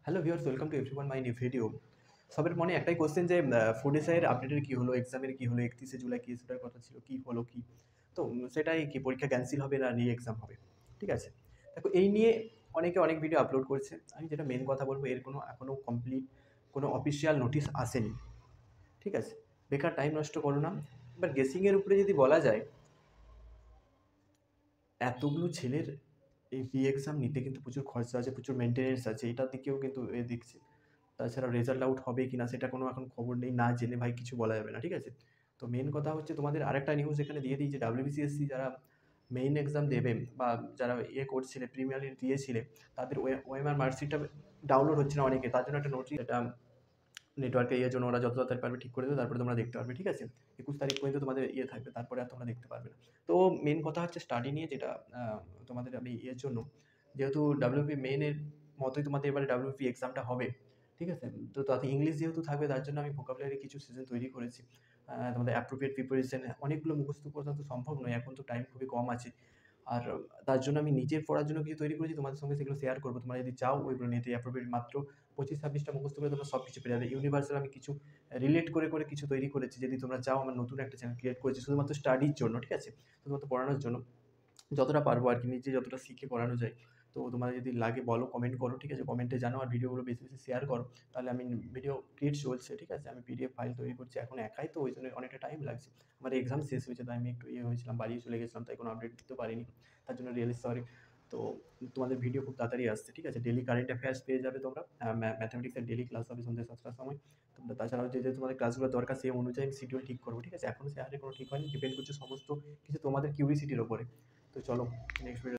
Hello viewers, welcome to everyone my new video. সবার মনে একটাই কোশ্চেন যে ফুড এসআইয়ের আপডেটের কী হলো, এক্সামের কী হলো, 31শে জুলাই কেস ওঠার কথা ছিল, কী হলো কী? তো সেটাই কি পরীক্ষা ক্যান্সেল হবে না রি এক্সাম হবে? ঠিক আছে? দেখো এই নিয়ে অনেকে অনেক ভিডিও আপলোড করছে। আমি যেটা মেন কথা বলব, এর কোনো এখনও কমপ্লিট কোনো অফিসিয়াল নোটিশ আসেনি। ঠিক আছে? বেকার টাইম নষ্ট করো না। এবার গেসিংয়ের উপরে যদি বলা যায়, এতগুলো ছেলের এই রি এক্সাম নিতে কিন্তু প্রচুর খরচা আছে, প্রচুর মেনটেন্যান্স আছে। এটার দিকেও কিন্তু দেখছে। তাছাড়া রেজাল্ট আউট হবে কি না সেটা কোনো এখন খবর নেই, না জেনে ভাই কিছু বলা যাবে না। ঠিক আছে? তো মেন কথা হচ্ছে, তোমাদের আরেকটা নিউজ এখানে দিয়ে দিই যে WBCSC যারা মেইন এক্সাম দেবে বা যারা করছিলে, প্রিমিয়ারলি দিয়েছিলে, তাদের ওএমআর মার্কশিটটা ডাউনলোড হচ্ছে না অনেকে। তার জন্য একটা নোটিশ, এটা নেটওয়ার্কে জন্য ওরা যত তাড়াতাড়ি পারবে ঠিক করে দেবে, তারপরে তোমরা দেখতে পারবে। ঠিক আছে? 21 তারিখ পর্যন্ত তোমাদের থাকবে, তারপরে আর তোমরা দেখতে পারবে না। তো মেন কথা হচ্ছে স্টাডি নিয়ে, যেটা তোমাদের আমি জন্য, যেহেতু ডাব্লিউপি মেইনের মতোই তোমাদের এবারে ডাব্লিউপি এক্সামটা হবে। ঠিক আছে? তো তাতে ইংলিশ যেহেতু থাকবে, তার জন্য আমি ভোকাবুলারি কিছু সেশন তৈরি করেছি। তোমাদের অ্যাপ্রোপ্রিয়েট প্রিপারেশন, অনেকগুলো মুখস্থ করা তো সম্ভব নয়, এখন তো টাইম খুবই কম আছে। আর তার জন্য আমি নিজের পড়ার জন্য কিছু তৈরি করেছি, তোমাদের সঙ্গে সেগুলো শেয়ার করবো। তোমরা যদি চাও ওইগুলো নিতে, অ্যাপ্রোপ্রিয়েট মাত্র 25-26টা মুখস্থ করে তোমরা সব কিছু পেয়ে যাবে। ইউনিভার্সাল আমি কিছু রিলেট করে কিছু তৈরি করেছি। যদি তোমরা চাও, আমার নতুন একটা চ্যানেল ক্রিয়েট করেছি শুধুমাত্র স্টাডির জন্য। ঠিক আছে? শুধুমাত্র পড়ানোর জন্য, যতটা পারবো আর কি, নিজে যতটা শিখে পড়ানো যায়। তো তোমাদের যদি লাগে বলো, কমেন্ট করো। ঠিক আছে? কমেন্টে জানাও, আর ভিডিওগুলো বেশি বেশি শেয়ার করো। তাহলে আমি ভিডিও ক্রিয়েট চলছে। ঠিক আছে? আমি পিডিএফ ফাইল তৈরি করছি এখন একাই, তো ওই জন্য অনেকটা টাইম লাগছে। আমার এক্সাম শেষ হয়েছে, তাই আমি একটু হয়েছিলাম, বাড়িয়ে চলে গেছিলাম, তাই কোনো আপডেট দিতে পারিনি। তার জন্য রিয়েলি সরি। তো তোমাদের ভিডিও খুব তাড়াতাড়ি আসছে। ঠিক আছে? ডেলি কারেন্ট অ্যাফেয়ার্স পেয়ে যাবে তোমরা। ম্যাথামেটিক্সের ডেলি ক্লাস হবে সন্ধ্যে 7টার সময়। তোমরা তাছাড়াও যে তোমাদের ক্লাসগুলো দরকার, সেই অনুযায়ী আমি শিডিউল ঠিক করবো। ঠিক আছে? এখনও সে হারে কোনো ঠিক হয়নি, ডিপেন্ড করছে সমস্ত কিছু তোমাদের কিউরিসিটির ওপরে। তো চলো নেক্সট ভিডিও